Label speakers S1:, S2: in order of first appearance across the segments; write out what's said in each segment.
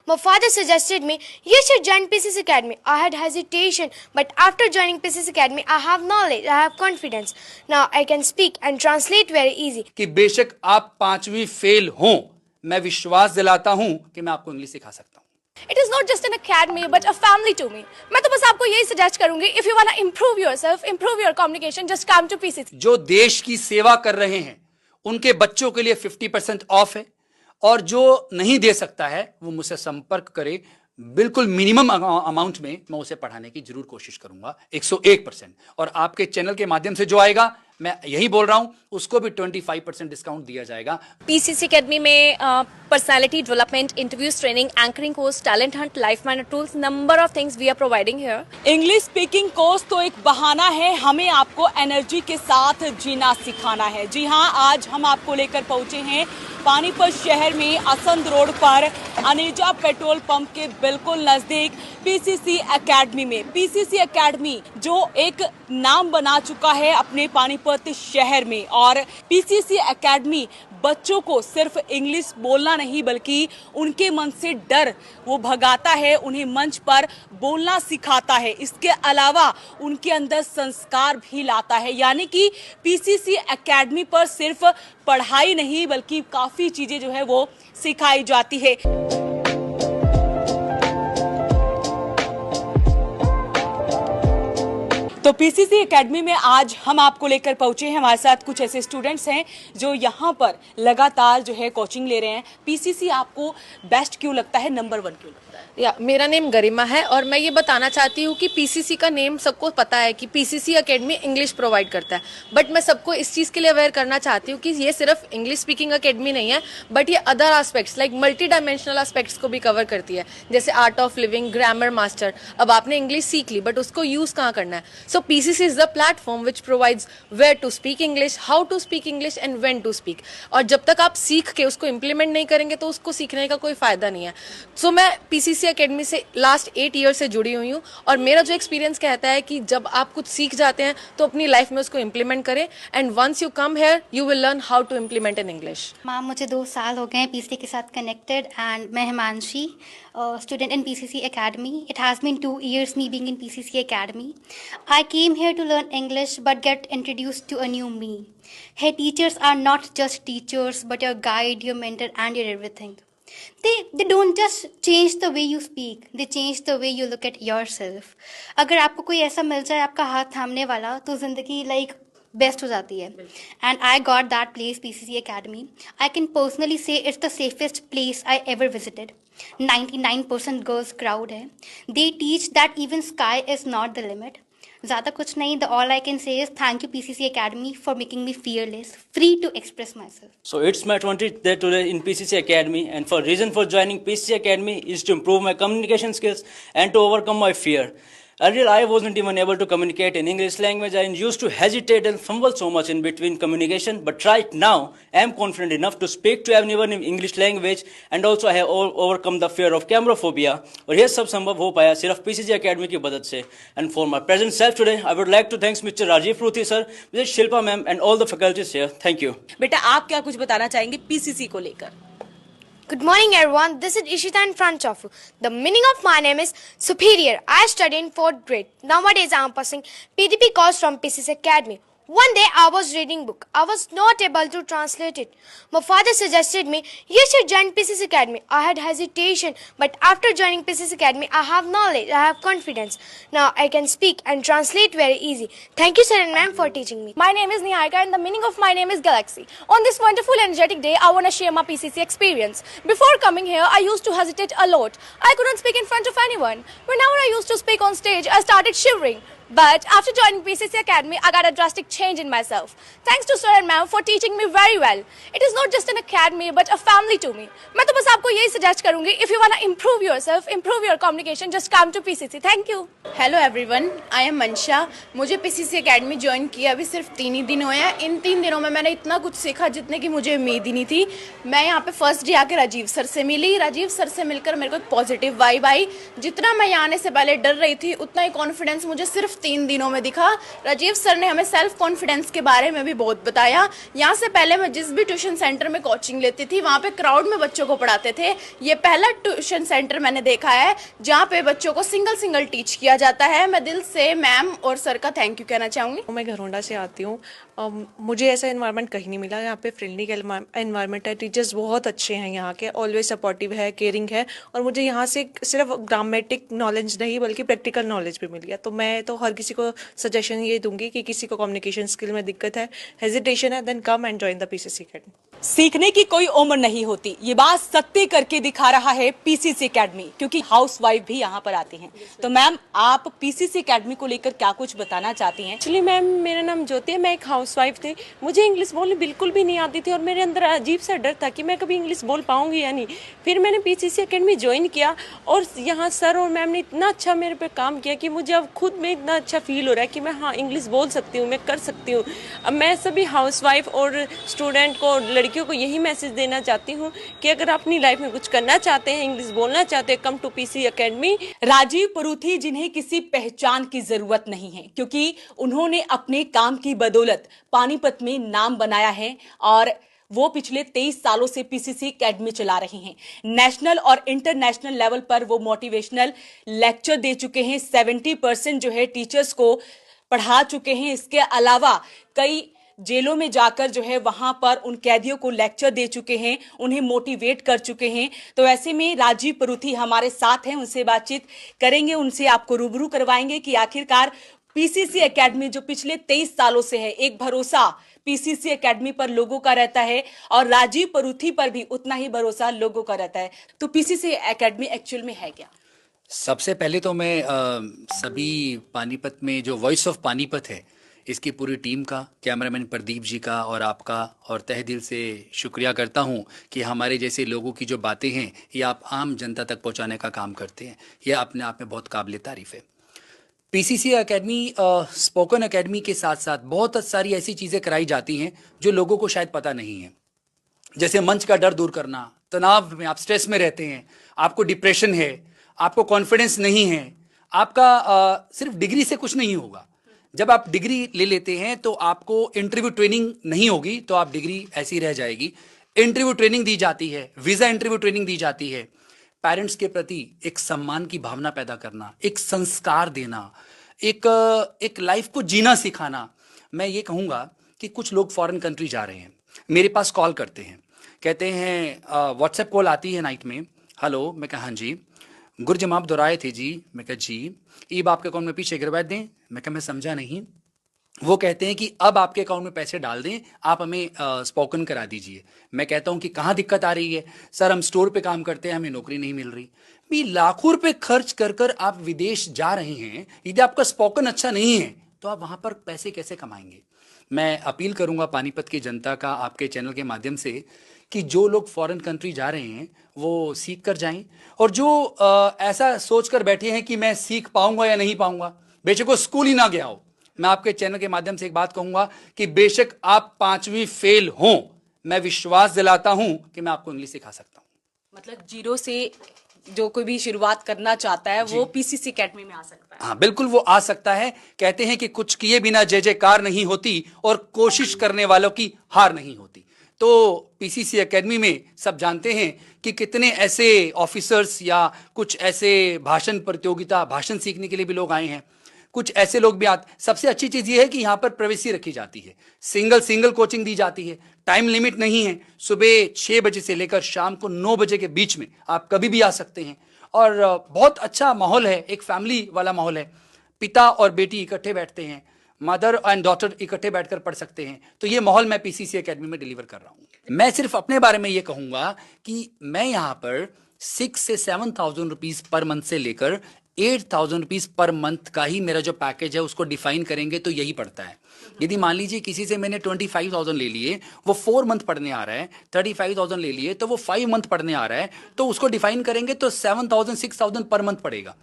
S1: My father suggested me, you should join PCC Academy. I had hesitation, but after joining PCC Academy, I have knowledge, I have confidence. Now I can speak and translate very easy.
S2: कि बेशक आप 5वीं fail हों, मैं विश्वास दिलाता हूं कि मैं आपको इंग्लिश सिखा सकता हूं।
S3: It is not just an academy but a family to me. मैं तो बस आपको यही सजेस्ट करूंगी, if you wanna improve yourself, improve your communication, just come to PCC.
S2: जो देश की सेवा कर रहे हैं उनके बच्चों के लिए 50% ऑफ है, और जो नहीं दे सकता है वो मुझसे संपर्क करे। बिल्कुल मिनिमम अमाउंट में मैं उसे पढ़ाने की जरूर कोशिश करूंगा, 101%। और आपके चैनल के माध्यम से जो आएगा, मैं यही बोल रहा हूं, उसको भी 25% डिस्काउंट दिया जाएगा।
S3: PCC Academy में personality development, interviews training, anchoring course, talent hunt, life manner tools, number of things we are providing here.
S4: English speaking course तो एक बहाना है, हमें आपको एनर्जी के साथ जीना सिखाना है। जी हाँ, आज हम आपको लेकर पहुंचे हैं पानीपत शहर में असंध रोड पर अनेजा पेट्रोल पंप के बिल्कुल नजदीक PCC एकेडमी में। PCC एकेडमी जो एक नाम बना चुका है अपने पानीपत शहर में, और PCC एकेडमी बच्चों को सिर्फ इंग्लिश बोलना नहीं बल्कि उनके मन से डर वो भगाता है, उन्हें मंच पर बोलना सिखाता है। इसके अलावा उनके अंदर संस्कार भी लाता है, यानी कि PCC एकेडमी पर सिर्फ पढ़ाई नहीं बल्कि काफ़ी चीज़ें जो है वो सिखाई जाती है। तो PCC एकेडमी में आज हम आपको लेकर पहुंचे हैं। हमारे साथ कुछ ऐसे स्टूडेंट्स हैं जो यहाँ पर लगातार जो है कोचिंग ले रहे हैं। PCC आपको बेस्ट क्यों लगता है, नंबर 1 क्यों लगता है?
S5: मेरा नेम गरिमा है और मैं ये बताना चाहती हूँ कि PCC का नेम सबको पता है कि PCC एकेडमी इंग्लिश प्रोवाइड करता है, बट मैं सबको इस चीज़ के लिए अवेयर करना चाहती हूँ कि ये सिर्फ इंग्लिश स्पीकिंग एकेडमी नहीं है, बट ये other aspects like multi dimensional aspects को भी कवर करती है, जैसे art of living, grammar master. अब आपने इंग्लिश सीख ली बट उसको यूज़ कहाँ करना है? So PCC is the platform which provides where to speak English, how to speak English and when to speak. और जब तक आप सीख के उसको इम्प्लीमेंट नहीं करेंगे तो उसको सीखने का कोई फायदा नहीं है। सो मैं PCC एकेडमी से लास्ट 8 ईयर से जुड़ी हुई हूँ, और मेरा जो एक्सपीरियंस कहता है कि जब आप कुछ सीख जाते हैं तो अपनी लाइफ में उसको इम्प्लीमेंट करें, and once you come here you will learn how to implement in English.
S6: Ma'am, मुझे 2 साल हो गए हैं PCC के साथ कनेक्टेड, एंड मैं Himanshi, student in PCC Academy. It has been 2 years me being in PCC Academy. I came here to learn English but get introduced to a new me. Here teachers are not just teachers but your guide, your mentor and your everything. They don't just change the way you speak, they change the way you look at yourself. अगर आपको कोई ऐसा मिल जाए आपका हाथ थामने वाला तो ज़िंदगी लाइक बेस्ट हो जाती है। And I got that place PCC Academy. I can personally say it's the safest place I ever visited. 99% girls crowd है. They teach that even sky is not the limit. ज़्यादा कुछ नहीं, the all I can say is thank you PCC Academy for making me fearless, free to express myself.
S7: So it's my 20th day today in PCC Academy, and for reason for joining PCC Academy is to improve my communication skills and to overcome my fear. Earlier, I wasn't even able to communicate in English language. I used to hesitate and fumble so much in between communication. But right now, I am confident enough to speak to everyone in English language, and also I have overcome the fear of camera phobia. और ये सब संभव हो पाया सिर्फ PCC Academy की मदद से. And for my present self today, I would like to thank Mr. Rajiv Ruthi sir, Mrs. Shilpa ma'am, and all the faculties here. Thank you.
S4: बेटा, आप क्या कुछ बताना चाहेंगे PCC को लेकर?
S1: Good morning everyone, this is Ishita in front of you. The meaning of my name is superior. I study in 4th grade. Nowadays I am passing PDP course from PCC Academy. One day I was reading book. I was not able to translate it. My father suggested me, you should join PCC Academy. I had hesitation, but after joining PCC Academy, I have knowledge, I have confidence. Now I can speak and translate very easy. Thank you sir and ma'am for teaching me.
S3: My name is Niharika and the meaning of my name is Galaxy. On this wonderful energetic day, I want to share my PCC experience. Before coming here, I used to hesitate a lot. I couldn't speak in front of anyone. Whenever I used to speak on stage, I started shivering. But after joining PCC Academy, I got a drastic change in myself. Thanks to sir and ma'am for teaching me very well. It is not just an academy but a family to me. मैं तो बस आपको यही suggest करूंगी, if you wanna improve yourself, improve your communication, just come to PCC. Thank you.
S5: Hello everyone, I am मंशा। मुझे PCC academy join किया अभी सिर्फ 3 ही दिन हुए हैं। इन 3 दिनों में मैंने इतना कुछ सीखा जितने की मुझे उम्मीद ही नहीं थी। मैं यहाँ पे फर्स्ट डे आके राजीव सर से मिली। राजीव सर से मिलकर मेरे को एक पॉजिटिव वाइब आई। जितना मैं यहाँ आने से पहले डर रही थी उतना ही कॉन्फिडेंस मुझे सिर्फ
S3: 3 दिनों में दिखा। राजीव सर ने हमें सेल्फ कॉन्फिडेंस के बारे में भी बहुत बताया। यहाँ से पहले मैं जिस भी ट्यूशन सेंटर में कोचिंग लेती थी वहाँ पे क्राउड में बच्चों को पढ़ाते थे। ये पहला ट्यूशन सेंटर मैंने देखा है जहाँ पे बच्चों को सिंगल टीच किया जाता है। मैं दिल से मैम और सर का थैंक यू कहना चाहूँगी।
S8: मैं घरोंडा से आती हूँ। मुझे ऐसा एनवायरनमेंट कहीं नहीं मिला। यहाँ पे फ्रेंडली एनवायरनमेंट है, टीचर्स बहुत अच्छे हैं यहाँ के, ऑलवेज सपोर्टिव है, केयरिंग है, और मुझे यहाँ से सिर्फ ग्रामेटिक नॉलेज नहीं बल्कि प्रैक्टिकल नॉलेज भी मिल गया। तो मैं तो हर किसी को सजेशन ये दूंगी कि किसी को कम्युनिकेशन स्किल में दिक्कत है, हेजिटेशन है, then come and join the PCC academy.
S4: सीखने की कोई उम्र नहीं होती, ये बात सत्य करके दिखा रहा है पीसीसी एकेडमी, क्योंकि हाउसवाइफ भी यहाँ पर आती हैं। तो मैम, आप पीसीसी एकेडमी को लेकर क्या कुछ बताना चाहती हैं?
S8: एक्चुअली मैम, मेरा नाम ज्योति है, मैं एक हाउसवाइफ थी। मुझे इंग्लिश बोलनी बिल्कुल भी नहीं आती थी और मेरे अंदर अजीब सा डर था कि मैं कभी इंग्लिश बोल पाऊंगी या नहीं। फिर मैंने पीसीसी एकेडमी ज्वाइन किया और यहाँ सर और मैम ने इतना अच्छा मेरे पे काम किया कि मुझे अब खुद में इतना अच्छा फील हो रहा है कि मैं हाँ इंग्लिश बोल सकती हूँ, मैं कर सकती हूँ। अब मैं सभी हाउसवाइफ और स्टूडेंट को, लड़कियों को यही मैसेज देना चाहती हूँ कि अगर आप अपनी लाइफ में कुछ करना चाहते हैं, इंग्लिश बोलना चाहते हैं, come to PCC academy.
S4: Rajiv Paruthi, जिन्हें किसी पहचान की जरूरत नहीं है क्योंकि उन्होंने अपने काम की बदौलत पानीपत में नाम बनाया है और वो पिछले 23 सालों से पीसीसी एकेडमी चला रहे हैं। नेशनल और इंटरनेशनल लेवल पर वो मोटिवेशनल लेक्चर दे चुके हैं। 70% जो है टीचर्स को पढ़ा चुके हैं। इसके अलावा कई जेलों में जाकर जो है वहां पर उन कैदियों को लेक्चर दे चुके हैं, उन्हें मोटिवेट कर चुके हैं। तो ऐसे में राजीव परूथी हमारे साथ हैं, उनसे बातचीत करेंगे, उनसे आपको रूबरू करवाएंगे कि आखिरकार पीसीसी एकेडमी जो पिछले 23 सालों से है, एक भरोसा पीसीसी एकेडमी पर लोगों का रहता है और राजीव परूथी पर भी उतना ही भरोसा लोगों का रहता है। तो पीसीसी एकेडमी एक्चुअल में है क्या?
S2: सबसे पहले तो मैं सभी पानीपत में जो वॉइस ऑफ पानीपत है इसकी पूरी टीम का, कैमरामैन प्रदीप जी का और आपका, और तहे दिल से शुक्रिया करता हूं कि हमारे जैसे लोगों की जो बातें हैं ये आप आम जनता तक पहुंचाने का काम करते हैं। यह अपने आप में बहुत काबिल तारीफ है। पीसीसी एकेडमी स्पोकन एकेडमी के साथ साथ बहुत सारी ऐसी चीज़ें कराई जाती हैं जो लोगों को शायद पता नहीं है। जैसे मंच का डर दूर करना, तनाव में आप स्ट्रेस में रहते हैं, आपको डिप्रेशन है, आपको कॉन्फिडेंस नहीं है, आपका सिर्फ डिग्री से कुछ नहीं होगा। जब आप डिग्री ले लेते हैं तो आपको इंटरव्यू ट्रेनिंग नहीं होगी, तो आप डिग्री ऐसी रह जाएगी। इंटरव्यू ट्रेनिंग दी जाती है, वीज़ा इंटरव्यू ट्रेनिंग दी जाती है। पेरेंट्स के प्रति एक सम्मान की भावना पैदा करना, एक संस्कार देना, एक लाइफ को जीना सिखाना। मैं ये कहूँगा कि कुछ लोग फॉरेन कंट्री जा रहे हैं, मेरे पास कॉल करते हैं, कहते हैं व्हाट्सएप कॉल आती है नाइट में, हेलो, मैं कहा हाँ जी, गुरजम आप दोहराए थे जी, मैं कहा जी, ईब आपके अकाउंट में पीछे गिरवा दें, मैं कहा मैं समझा नहीं। वो कहते हैं कि अब आपके अकाउंट में पैसे डाल दें, आप हमें स्पोकन करा दीजिए। मैं कहता हूं कि कहाँ दिक्कत आ रही है? सर हम स्टोर पे काम करते हैं, हमें नौकरी नहीं मिल रही। भी लाखों रुपए खर्च कर कर आप विदेश जा रहे हैं, यदि आपका स्पोकन अच्छा नहीं है तो आप वहां पर पैसे कैसे कमाएंगे? मैं अपील करूंगा पानीपत की जनता का आपके चैनल के माध्यम से कि जो लोग फॉरेन कंट्री जा रहे हैं वो सीख कर जाएं, और जो ऐसा सोच कर बैठे हैं कि मैं सीख पाऊंगा या नहीं पाऊंगा, बेशक वो स्कूल ही ना गया हो, मैं आपके चैनल के माध्यम से एक बात कहूंगा कि बेशक आप 5वीं फेल हों, मैं विश्वास दिलाता हूं कि मैं आपको इंग्लिश सिखा सकता हूं।
S4: मतलब जीरो से जो कोई भी शुरुआत करना चाहता है वो पीसीसी एकेडमी में आ सकता है।
S2: हाँ बिल्कुल, वो आ सकता है। कहते हैं कि कुछ किए बिना जय जयकार नहीं होती और कोशिश करने वालों की हार नहीं होती। तो पीसीसी एकेडमी में सब जानते हैं कि कितने ऐसे ऑफिसर्स या कुछ ऐसे भाषण प्रतियोगिता, भाषण सीखने के लिए भी लोग आए हैं, कुछ ऐसे लोग भी आते। सबसे अच्छी चीज ये है कि यहाँ पर प्राइवेसी रखी जाती है, सिंगल कोचिंग दी जाती है, टाइम लिमिट नहीं है, सुबह 6 बजे से लेकर शाम को 9 बजे के बीच में आप कभी भी आ सकते हैं। और बहुत अच्छा माहौल है, एक फैमिली वाला माहौल है। पिता और बेटी इकट्ठे बैठते हैं, मदर एंड डॉटर इकट्ठे बैठकर पढ़ सकते हैं। तो ये माहौल मैं पीसीसी एकेडमी में डिलीवर कर रहा हूँ। मैं सिर्फ अपने बारे में ये कहूंगा कि मैं यहाँ पर 6 से 7,000 रुपीज पर मंथ से लेकर 8,000 रुपीज पर मंथ का ही मेरा जो पैकेज है उसको डिफाइन करेंगे तो यही पड़ता है। यदि मान लीजिए किसी से मैंने 25,000 ले लिए, वो 4 मंथ पढ़ने आ रहा है, 35,000 ले लिए तो वो 5 मंथ पढ़ने आ रहा है, तो उसको डिफाइन करेंगे तो 7,000 6,000 पर मंथ पड़ेगा।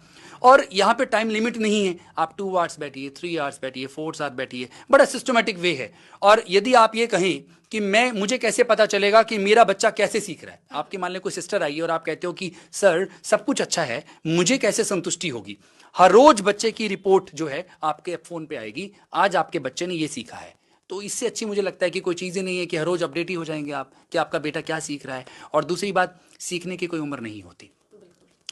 S2: और यहाँ पे टाइम लिमिट नहीं है, आप 2 आवर्स बैठिए, 3 आवर्स बैठिए, 4 साथ बैठिए, बड़ा सिस्टमेटिक वे है। और यदि आप ये कहें कि मुझे कैसे पता चलेगा कि मेरा बच्चा कैसे सीख रहा है। आपकी मान लें कोई सिस्टर आई और आप कहते हो कि सर सब कुछ अच्छा है, मुझे कैसे संतुष्टि होगी। हर रोज बच्चे की रिपोर्ट जो है आपके फोन पे आएगी, आज आपके बच्चे ने ये सीखा है। तो इससे अच्छी मुझे लगता है कि कोई चीज़ ही नहीं है कि हर रोज अपडेट ही हो जाएंगे आप कि आपका बेटा क्या सीख रहा है। और दूसरी बात, सीखने की कोई उम्र नहीं होती।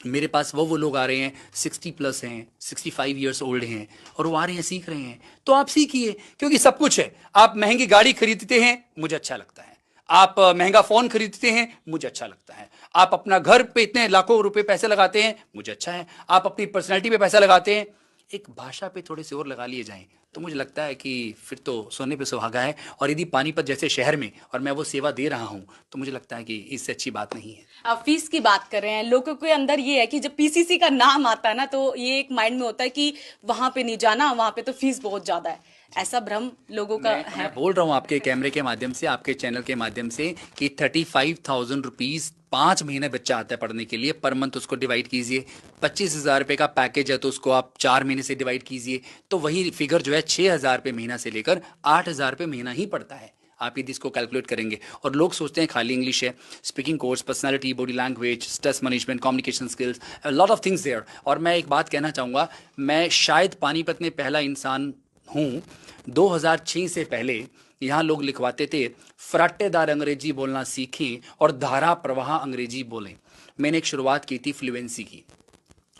S2: मेरे पास वो लोग आ रहे हैं 60+ हैं, 65 ईयर्स ओल्ड हैं, और वो आ रहे हैं सीख रहे हैं। तो आप सीखिए, क्योंकि सब कुछ है। आप महंगी गाड़ी खरीदते हैं, मुझे अच्छा लगता है। आप महंगा फोन खरीदते हैं, मुझे अच्छा लगता है। आप अपना घर पे इतने लाखों रुपए पैसे लगाते हैं, मुझे अच्छा है। आप अपनी पर्सनैलिटी पे पैसा लगाते हैं, एक भाषा पे थोड़े से और लगा लिए जाएं तो मुझे लगता है कि फिर तो सोने पे सुहागा है। और यदि पानीपत जैसे शहर में और मैं वो सेवा दे रहा हूं तो मुझे लगता है कि इससे अच्छी बात नहीं है।
S4: आप फीस की बात कर रहे हैं, लोगों के अंदर ये है कि जब पीसीसी का नाम आता है ना तो ये एक माइंड में होता है कि वहां पे नहीं जाना, वहां पे तो फीस बहुत ज्यादा है। ऐसा भ्रम लोगों का है।
S2: मैं बोल रहा हूँ आपके कैमरे के माध्यम से, आपके चैनल के माध्यम से कि 35,000 रुपीज 5 महीने बच्चा आता है पढ़ने के लिए, पर मंथ उसको डिवाइड कीजिए। 25,000 रुपये का पैकेज है तो उसको आप 4 महीने से डिवाइड कीजिए, तो वही फिगर जो है 6,000 रुपये महीना से लेकर 8,000 रुपये महीना ही पड़ता है। आप यदि इसको कैलकुलेट करेंगे, और लोग सोचते हैं खाली इंग्लिश है, speaking course, personality, body language, stress management, communication skills, lot of things there. और मैं एक बात कहना चाहूँगा, मैं शायद पानीपत में पहला इंसान हूँ, 2006 से पहले यहाँ लोग लिखवाते थे फराटेदार अंग्रेजी बोलना सीखें और धारा प्रवाह अंग्रेजी बोलें। मैंने एक शुरुआत की थी फ्लुएंसी की,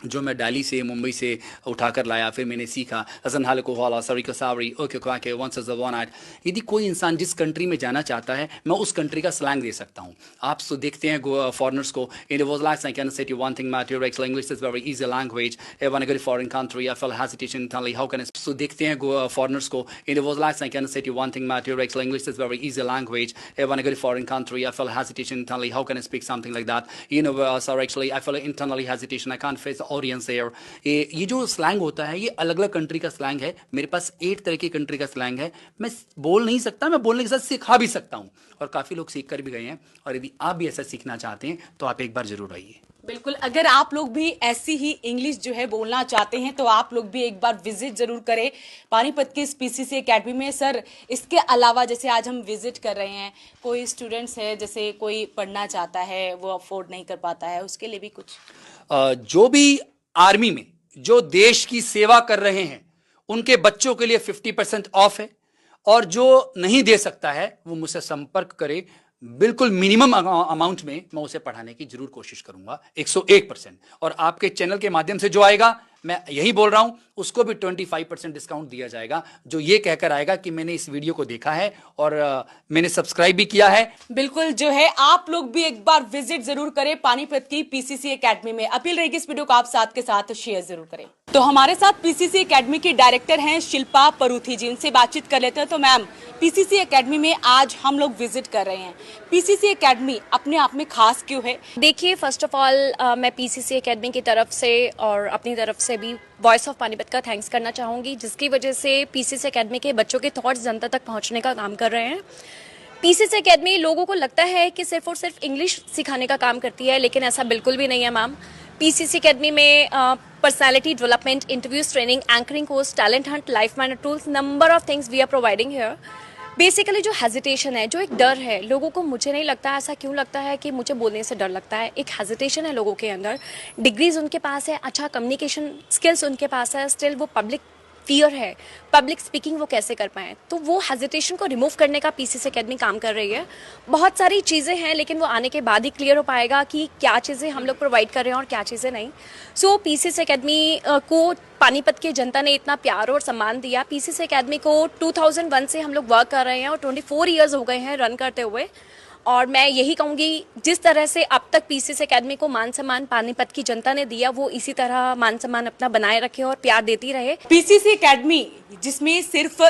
S2: जो मैं दिल्ली से, मुंबई से उठाकर लाया। फिर मैंने सीखा यदि कोई इंसान जिस कंट्री में जाना चाहता है, मैं उस कंट्री का स्लैंग दे सकता हूँ। आप तो देखते हैं फॉरनर्स को, in was like I can say you one thing matter actually English is very easy language, I want to go to foreign country, I fail hesitation internally, how can I. तो देखते हैं foreigners को, in was like I can say you one thing matter actually English is very easy language, I want to go to foreign country, I fail hesitation internally, how can I speak something like that, you know sir actually I fail internally hesitation, I can't face audience here. ये जो slang होता है ये अलग अलग country का slang है। मेरे पास 8 तरह की कंट्री का स्लैंग है। मैं बोल नहीं सकता, मैं बोलने के साथ सिखा भी सकता हूं, और काफ़ी लोग सीख कर भी गए हैं। और यदि आप भी ऐसा सीखना चाहते हैं तो आप एक बार जरूर आइए।
S4: बिल्कुल, अगर आप लोग भी ऐसी ही इंग्लिश जो है बोलना चाहते हैं तो आप लोग भी एक बार विजिट जरूर करें पानीपत के इस पीसीसी एकेडमी में। सर, इसके अलावा जैसे आज हम विजिट कर रहे हैं, कोई स्टूडेंट्स है जैसे कोई पढ़ना चाहता है, वो अफोर्ड नहीं कर पाता है, उसके लिए भी कुछ?
S2: जो भी आर्मी में जो देश की सेवा कर रहे हैं उनके बच्चों के लिए 50% ऑफ है, और जो नहीं दे सकता है वो मुझसे संपर्क करे। बिल्कुल मिनिमम अमाउंट में मैं उसे पढ़ाने की जरूर कोशिश करूंगा, 101%। और आपके चैनल के माध्यम से जो आएगा, मैं यही बोल रहा हूं, उसको भी 25% डिस्काउंट दिया जाएगा, जो ये कहकर आएगा कि मैंने इस वीडियो को देखा है और मैंने सब्सक्राइब भी किया है।
S4: बिल्कुल, जो है आप लोग भी एक बार विजिट जरूर करें पानीपत की पीसीसी एकेडमी में। अपील रहेगी इस वीडियो को आप साथ के साथ शेयर जरूर करें। तो हमारे साथ पीसीसी एकेडमी की डायरेक्टर हैं शिल्पा परूथी जी, उनसे बातचीत कर लेते हैं। तो मैम, पीसीसी एकेडमी में आज हम लोग विजिट कर रहे हैं, पीसीसी एकेडमी अपने आप में खास क्यों है?
S3: देखिए, फर्स्ट ऑफ ऑल मैं पीसीसी एकेडमी की तरफ से और अपनी तरफ से भी वॉइस ऑफ पानीपत का थैंक्स करना चाहूँगी, जिसकी वजह से पीसीसी एकेडमी के बच्चों के थॉट्स जनता तक पहुँचने का काम कर रहे हैं। पीसीसी एकेडमी लोगों को लगता है कि सिर्फ और सिर्फ इंग्लिश सिखाने का काम करती है, लेकिन ऐसा बिल्कुल भी नहीं है मैम। पीसीसी एकेडमी में personality development, interviews training, anchoring course, talent hunt, life management tools, number of things we are providing here. Basically जो हेजिटेशन है, जो एक डर है लोगों को, मुझे नहीं लगता ऐसा क्यों लगता है कि मुझे बोलने से डर लगता है। एक हेजिटेशन है लोगों के अंदर, डिग्रीज उनके पास है, अच्छा कम्युनिकेशन स्किल्स उनके पास है, स्टिल वो पब्लिक फियर है, पब्लिक स्पीकिंग वो कैसे कर पाएँ, तो वो हेजिटेशन को रिमूव करने का पीसीसी एकेडमी काम कर रही है। बहुत सारी चीज़ें हैं, लेकिन वो आने के बाद ही क्लियर हो पाएगा कि क्या चीज़ें हम लोग प्रोवाइड कर रहे हैं और क्या चीज़ें नहीं। सो पीसीसी एकेडमी को पानीपत की जनता ने इतना प्यार और सम्मान दिया। पीसीसी एकेडमी को 2001 से हम लोग वर्क कर रहे हैं और 24 ईयर्स हो गए हैं रन करते हुए। और मैं यही कहूँगी, जिस तरह से अब तक पीसीसी एकेडमी को मान सम्मान पानीपत की जनता ने दिया, वो इसी तरह मान सम्मान अपना बनाए रखे और प्यार देती रहे।
S4: पीसीसी एकेडमी जिसमें सिर्फ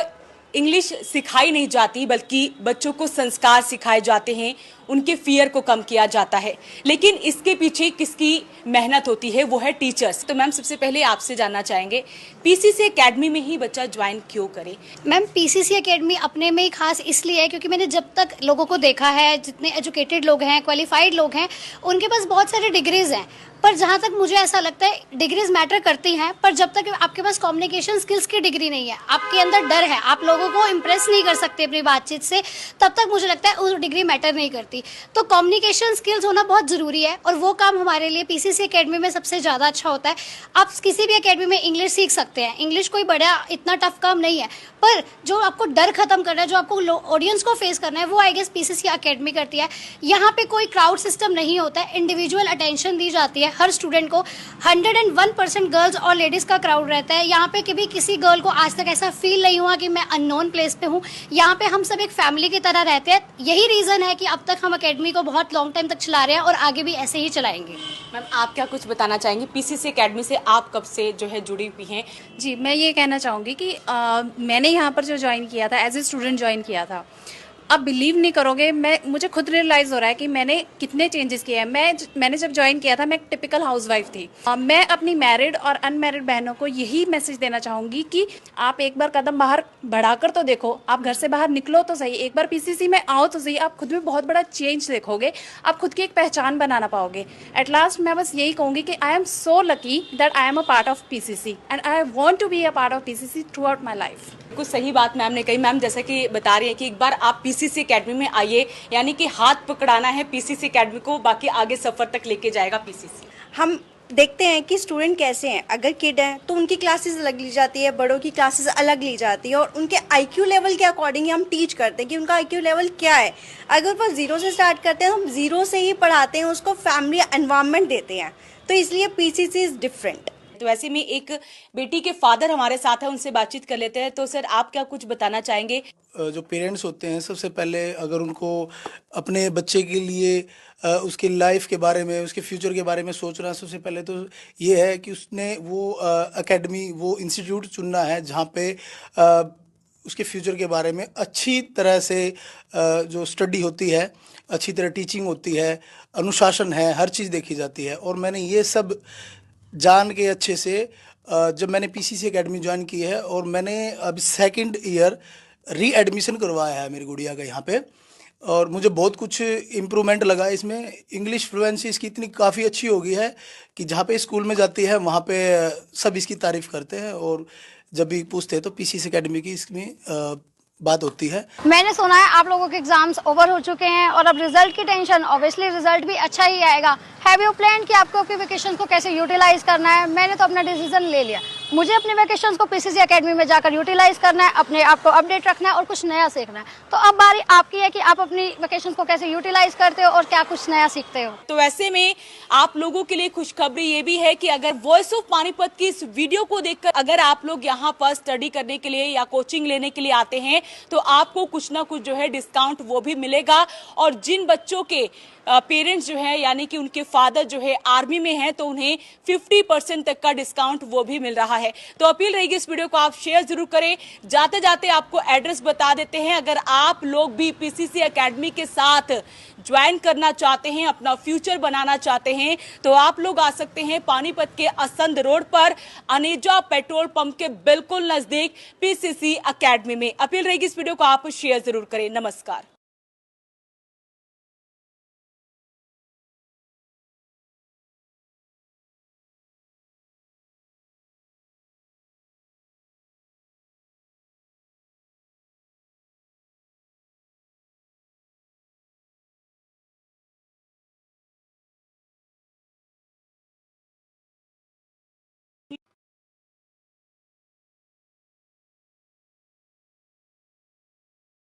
S4: इंग्लिश सिखाई नहीं जाती बल्कि बच्चों को संस्कार सिखाए जाते हैं, उनके फियर को कम किया जाता है। लेकिन इसके पीछे किसकी मेहनत होती है, वो है टीचर्स। तो मैम सबसे पहले आपसे जानना चाहेंगे पीसीसी एकेडमी में ही बच्चा ज्वाइन क्यों करे?
S9: मैम पीसीसी एकेडमी अपने में ही खास इसलिए है क्योंकि मैंने जब तक लोगों को देखा है, जितने एजुकेटेड लोग हैं, क्वालिफाइड लोग हैं, उनके पास बहुत सारे डिग्रीज हैं, पर जहाँ तक मुझे ऐसा लगता है डिग्रीज मैटर करती हैं, पर जब तक आपके पास कम्युनिकेशन स्किल्स की डिग्री नहीं है, आपके अंदर डर है, आप लोगों को इम्प्रेस नहीं कर सकते अपनी बातचीत से, तब तक मुझे लगता है वो डिग्री मैटर नहीं करती। तो कम्युनिकेशन स्किल्स होना बहुत ज़रूरी है और वो काम हमारे लिए पीसीसी एकेडमी में सबसे ज़्यादा अच्छा होता है। आप किसी भी एकेडमी में इंग्लिश सीख सकते हैं, इंग्लिश कोई बड़ा इतना टफ काम नहीं है, पर जो आपको डर खत्म करना है, जो आपको ऑडियंस को फेस करना है, वो आई गेस पीसीसी एकेडमी करती है। यहाँ पे कोई क्राउड सिस्टम नहीं होता है, इंडिविजुअल अटेंशन दी जाती है हर स्टूडेंट को। 101% गर्ल्स और लेडीज़ का क्राउड रहता है। यहाँ पे कभी किसी गर्ल को आज तक ऐसा फील नहीं हुआ कि मैं अननोन प्लेस पे हूँ। यहाँ पे हम सब एक फैमिली की तरह रहते हैं। यही रीज़न है कि अब तक हम एकेडमी को बहुत लॉन्ग टाइम तक चला रहे हैं और आगे भी ऐसे ही चलाएंगे।
S4: मैम आप क्या कुछ बताना चाहेंगे? पीसीसी एकेडमी से आप कब से जो है जुड़ी हुई हैं?
S10: जी, मैं ये कहना चाहूँगी कि मैंने यहाँ पर जो ज्वाइन किया था, एज ए स्टूडेंट ज्वाइन किया था। अब बिलीव नहीं करोगे, मुझे खुद रियलाइज़ हो रहा है कि मैंने कितने चेंजेस किए हैं। मैंने जब ज्वाइन किया था, मैं एक टिपिकल हाउसवाइफ थी। मैं अपनी मैरिड और अनमैरिड बहनों को यही मैसेज देना चाहूँगी कि आप एक बार कदम बाहर बढ़ाकर तो देखो, आप घर से बाहर निकलो तो सही, एक बार पीसीसी में आओ तो सही, आप खुद में बहुत बड़ा चेंज देखोगे, आप खुद की एक पहचान बनाना पाओगे। एट लास्ट मैं बस यही कहूँगी कि I am so lucky that I am a part of PCC and I want to be a part of PCC throughout my life.
S4: कुछ सही बात मैम ने कही। मैम जैसे कि बता रही है कि एक बार आप पीसीसी एकेडमी में आइए, यानी कि हाथ पकड़ाना है पीसीसी एकेडमी को, बाकी आगे सफर तक लेके जाएगा पीसीसी।
S11: हम देखते हैं कि स्टूडेंट कैसे हैं। अगर किड हैं तो उनकी क्लासेस अलग ली जाती है, बड़ों की क्लासेस अलग ली जाती है और उनके आईक्यू लेवल के अकॉर्डिंग हम टीच करते हैं कि उनका आईक्यू लेवल क्या है। अगर वो जीरो से स्टार्ट करते हैं, हम जीरो से ही पढ़ाते हैं, उसको फैमिली एनवायरनमेंट देते हैं, तो इसलिए पीसीसी इज़ डिफरेंट।
S4: तो ऐसे में एक बेटी के फादर हमारे साथ है, उनसे बातचीत कर लेते हैं। तो सर आप क्या कुछ बताना चाहेंगे?
S12: जो पेरेंट्स होते हैं, सबसे पहले अगर उनको अपने बच्चे के लिए उसकी लाइफ के बारे में, उसके फ्यूचर के बारे में सोचना, सबसे पहले तो ये है कि उसने वो एकेडमी, वो इंस्टीट्यूट चुनना है जहाँ पे उसके फ्यूचर के बारे में अच्छी तरह से जो स्टडी होती है, अच्छी तरह टीचिंग होती है, अनुशासन है, हर चीज़ देखी जाती है। और मैंने ये सब जान के अच्छे से जब मैंने पीसीसी एकेडमी ज्वाइन की है और मैंने अभी 2nd ईयर री एडमिशन करवाया है मेरी गुड़िया का यहाँ पे, और मुझे बहुत कुछ इम्प्रूवमेंट लगा इसमें। इंग्लिश फ्लुएंसी इसकी इतनी काफ़ी अच्छी हो गई है कि जहाँ पे स्कूल में जाती है वहाँ पे सब इसकी तारीफ़ करते हैं और जब भी पूछते हैं तो पीसीसी एकेडमी की इसमें बात होती है।
S9: मैंने सुना है आप लोगों के एग्जाम्स ओवर हो चुके हैं और अब रिजल्ट की टेंशन, ऑब्वियसली रिजल्ट भी अच्छा ही आएगा। हैव यू प्लान कि आपको अपने वेकेशन को कैसे यूटिलाइज करना है? मैंने तो अपना डिसीजन ले लिया, मुझे अपने वेकेशन को पीसीसी एकेडमी में जाकर यूटिलाइज करना है, अपने आप को अपडेट रखना है और कुछ नया सीखना है। तो अब बारी आपकी है कि आप अपनी वेकेशन को कैसे यूटिलाइज करते हो और क्या कुछ नया सीखते हो।
S4: तो ऐसे में आप लोगों के लिए खुशखबरी ये भी है कि अगर वॉइस ऑफ पानीपत की इस वीडियो को देखकर अगर आप लोग यहाँ पर स्टडी करने के लिए या कोचिंग लेने के लिए आते हैं तो आपको कुछ ना कुछ जो है डिस्काउंट वो भी मिलेगा। और जिन बच्चों के पेरेंट्स जो है यानी कि उनके फादर जो है आर्मी में हैं तो उन्हें 50% तक का डिस्काउंट वो भी मिल रहा है। तो अपील रहेगी इस वीडियो को आप शेयर जरूर करें। जाते जाते आपको एड्रेस बता देते हैं, अगर आप लोग भी पीसीसी एकेडमी के साथ ज्वाइन करना चाहते हैं, अपना फ्यूचर बनाना चाहते हैं, तो आप लोग आ सकते हैं पानीपत के असंध रोड पर अनेजा पेट्रोल पंप के बिल्कुल नजदीक पीसीसी एकेडमी में। अपील रहेगी इस वीडियो को आप शेयर जरूर करें। नमस्कार।